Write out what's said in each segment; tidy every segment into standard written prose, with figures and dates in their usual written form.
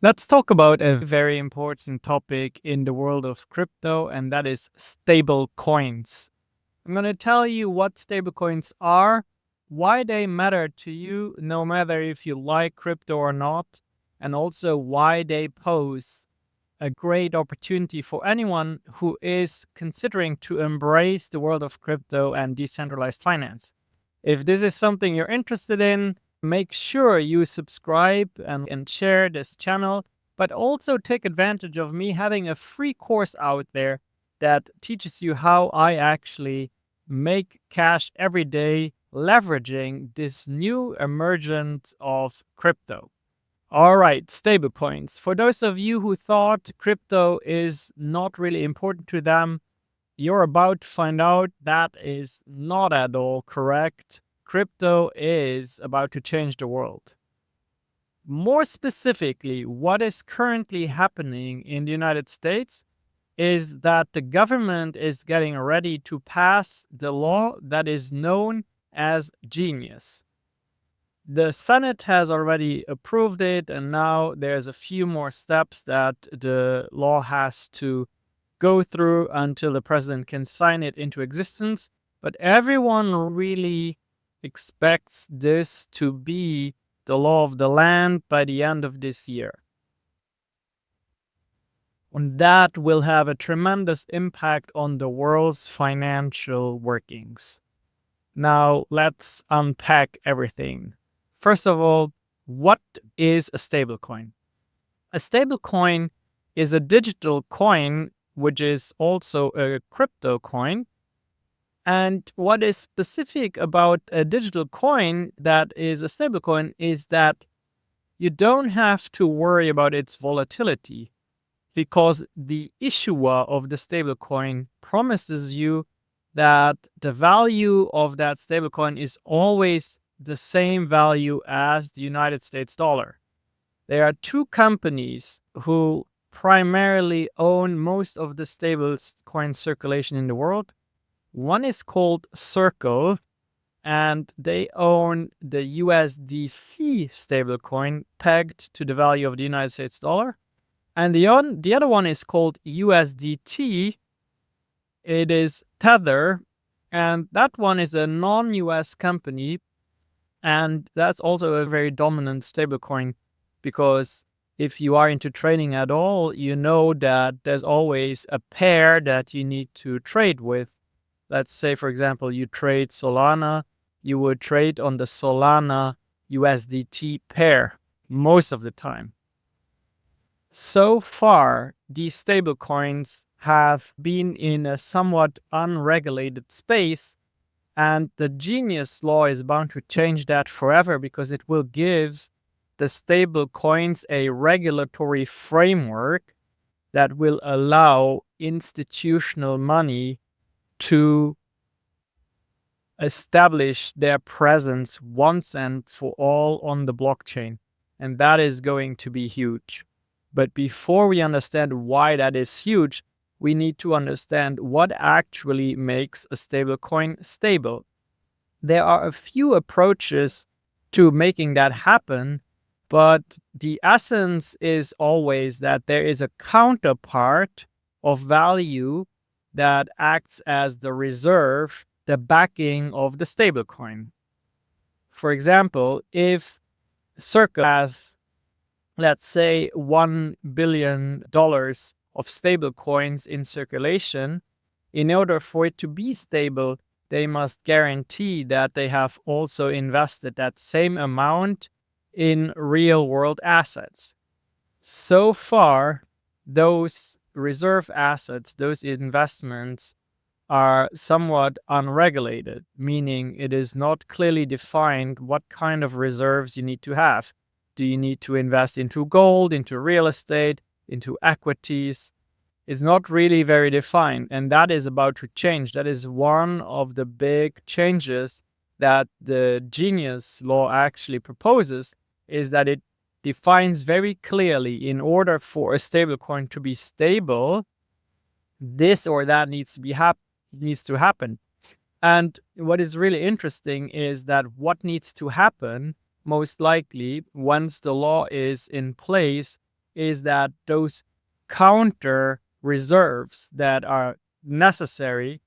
Let's talk about a very important topic in the world of crypto, and that is stable coins. I'm going to tell you what stable coins are, why they matter to you, no matter if you like crypto or not, and also why they pose a great opportunity for anyone who is considering to embrace the world of crypto and decentralized finance. If this is something you're interested in, make sure you subscribe and share this channel, but also take advantage of me having a free course out there that teaches you how I actually make cash every day leveraging this new emergence of crypto. All right, stablecoins. For those of you who thought crypto is not really important to them, you're about to find out that is not at all correct. Crypto is about to change the world. More specifically, what is currently happening in the United States is that the government is getting ready to pass the law that is known as Genius. The Senate has already approved it, and now there's a few more steps that the law has to go through until the president can sign it into existence. But everyone really expects this to be the law of the land by the end of this year. And that will have a tremendous impact on the world's financial workings. Now, let's unpack everything. First of all, what is a stablecoin? A stablecoin is a digital coin, which is also a crypto coin. And what is specific about a digital coin that is a stablecoin is that you don't have to worry about its volatility because the issuer of the stablecoin promises you that the value of that stablecoin is always the same value as the United States dollar. There are two companies who primarily own most of the stablecoin circulation in the world. One is called Circle, and they own the USDC stablecoin pegged to the value of the United States dollar. And the other one is called USDT. It is Tether, and that one is a non-US company. And that's also a very dominant stablecoin because if you are into trading at all, you know that there's always a pair that you need to trade with. Let's say, for example, you trade Solana, you would trade on the Solana USDT pair most of the time. So far, these stablecoins have been in a somewhat unregulated space, and the Genius law is bound to change that forever because it will give the stable coins a regulatory framework that will allow institutional money to establish their presence once and for all on the blockchain. And that is going to be huge. But before we understand why that is huge, we need to understand what actually makes a stablecoin stable. There are a few approaches to making that happen, but the essence is always that there is a counterpart of value that acts as the reserve, the backing of the stablecoin. For example, if Circle has, let's say, $1 billion of stable coins in circulation, in order for it to be stable, they must guarantee that they have also invested that same amount in real world assets. So far, those reserve assets, those investments are somewhat unregulated, meaning it is not clearly defined what kind of reserves you need to have. Do you need to invest into gold, into real estate, into equities? It's not really very defined, and that is about to change. That is one of the big changes that the Genius law actually proposes, is that it defines very clearly, in order for a stablecoin to be stable, this or that needs to happen. And what is really interesting is that what needs to happen, most likely, once the law is in place, is that those counter reserves that are necessary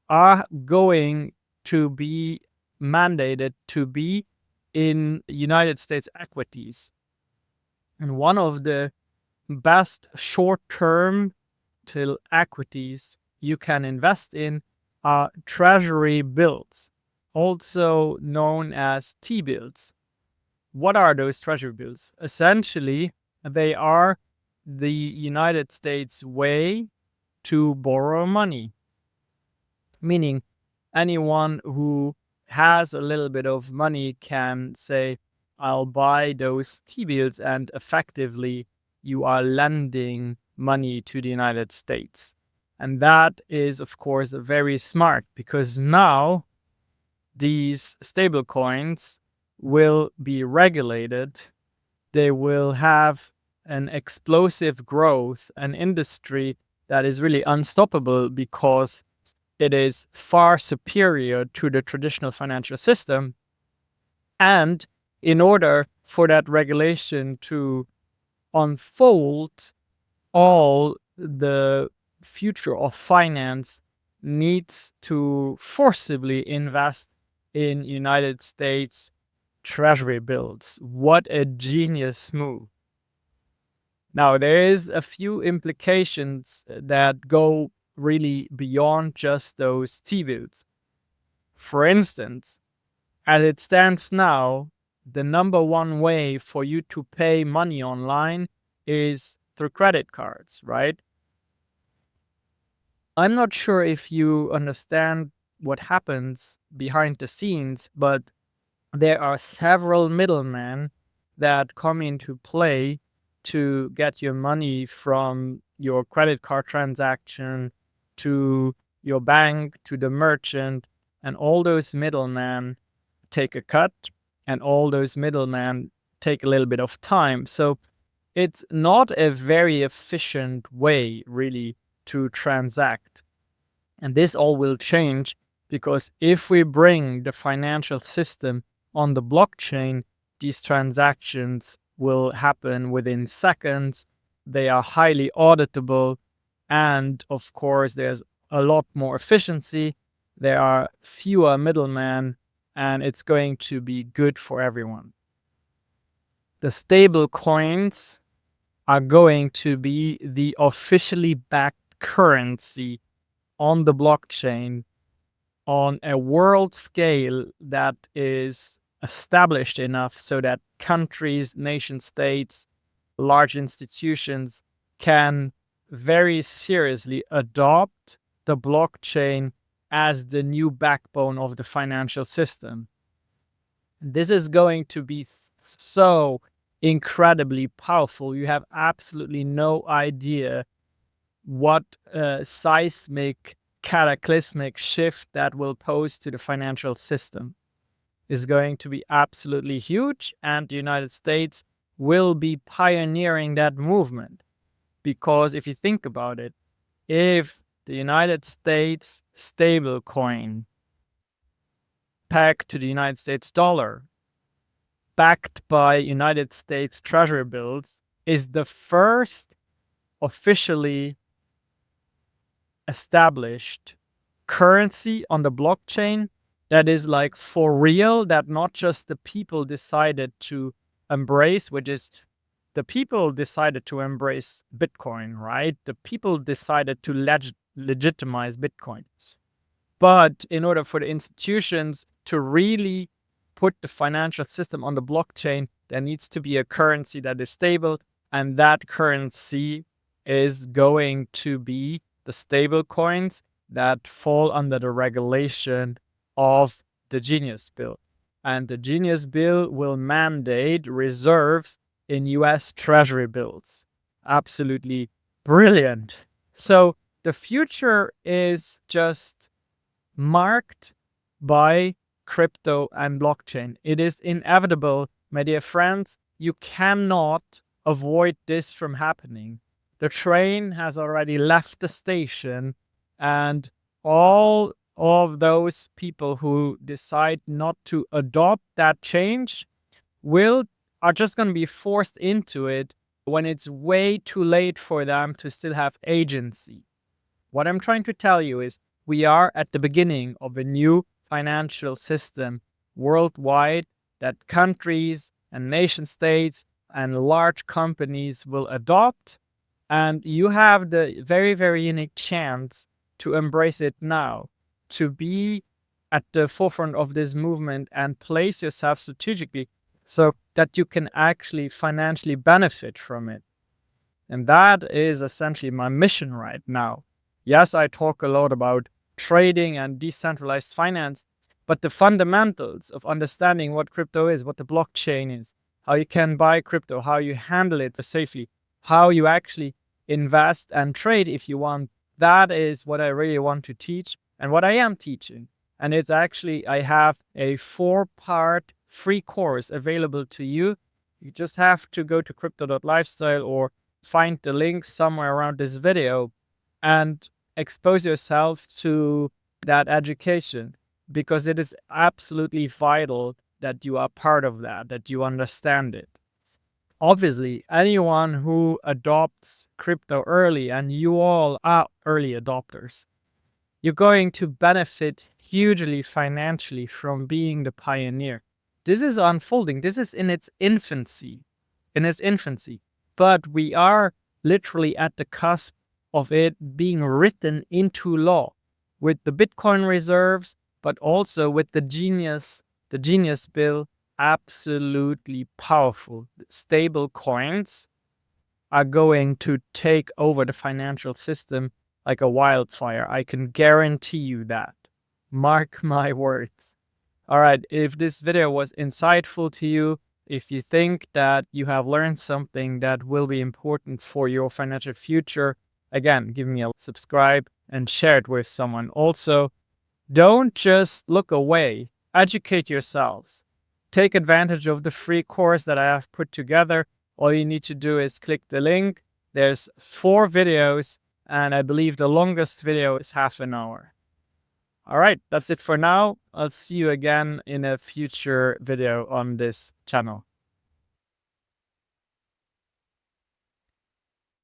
are going to be mandated to be in United States equities. And one of the best short-term till equities you can invest in are treasury bills, also known as T-bills. What are those treasury bills? Essentially, they are the United States way to borrow money, meaning anyone who has a little bit of money can say, I'll buy those T-bills, and effectively you are lending money to the United States. And that is, of course, very smart, because now these stable coins will be regulated. They will have an explosive growth, an industry that is really unstoppable because it is far superior to the traditional financial system. And in order for that regulation to unfold, all the future of finance needs to forcibly invest in United States treasury bills. What a genius move. Now, there is a few implications that go really beyond just those T-bills. For instance, as it stands now, the number one way for you to pay money online is through credit cards, right? I'm not sure if you understand what happens behind the scenes, but there are several middlemen that come into play to get your money from your credit card transaction to your bank to the merchant, and all those middlemen take a cut, and all those middlemen take a little bit of time. So it's not a very efficient way, really, to transact. And this all will change, because if we bring the financial system on the blockchain, these transactions will happen within seconds. They are highly auditable. And of course, there's a lot more efficiency. There are fewer middlemen, and it's going to be good for everyone. The stable coins are going to be the officially backed currency on the blockchain on a world scale that is established enough so that countries, nation states, large institutions can very seriously adopt the blockchain as the new backbone of the financial system. This is going to be so incredibly powerful. You have absolutely no idea what seismic, cataclysmic shift that will pose to the financial system. Is going to be absolutely huge, and the United States will be pioneering that movement. Because if you think about it, if the United States stablecoin pegged to the United States dollar, backed by United States treasury bills, is the first officially established currency on the blockchain that is like for real, that not just the people decided to embrace, which is the people decided to embrace Bitcoin, right? The people decided to legitimize Bitcoin. But in order for the institutions to really put the financial system on the blockchain, there needs to be a currency that is stable, and that currency is going to be the stable coins that fall under the regulation of the Genius Bill. And the Genius Bill will mandate reserves in US Treasury bills. Absolutely brilliant. So the future is just marked by crypto and blockchain. It is inevitable, my dear friends. You cannot avoid this from happening. The train has already left the station, and all of those people who decide not to adopt that change are just going to be forced into it when it's way too late for them to still have agency. What I'm trying to tell you is we are at the beginning of a new financial system worldwide that countries and nation states and large companies will adopt. And you have the very, very unique chance to embrace it now, to be at the forefront of this movement and place yourself strategically so that you can actually financially benefit from it. And that is essentially my mission right now. Yes, I talk a lot about trading and decentralized finance, but the fundamentals of understanding what crypto is, what the blockchain is, how you can buy crypto, how you handle it safely, how you actually invest and trade if you want, that is what I really want to teach and what I am teaching. And it's actually, I have a 4-part free course available to you. You just have to go to crypto.lifestyle or find the link somewhere around this video and expose yourself to that education, because it is absolutely vital that you are part of that you understand it. Obviously, anyone who adopts crypto early, and you all are early adopters, you're going to benefit hugely financially from being the pioneer. This is unfolding. This is in its infancy. But we are literally at the cusp of it being written into law with the Bitcoin reserves, but also with the Genius bill. Absolutely powerful. Stable coins are going to take over the financial system like a wildfire. I can guarantee you that. Mark my words. All right, if this video was insightful to you, if you think that you have learned something that will be important for your financial future, again, give me a subscribe and share it with someone. Also, don't just look away. Educate yourselves. Take advantage of the free course that I have put together. All you need to do is click the link. There's 4 videos, and I believe the longest video is half an hour. All right, that's it for now. I'll see you again in a future video on this channel.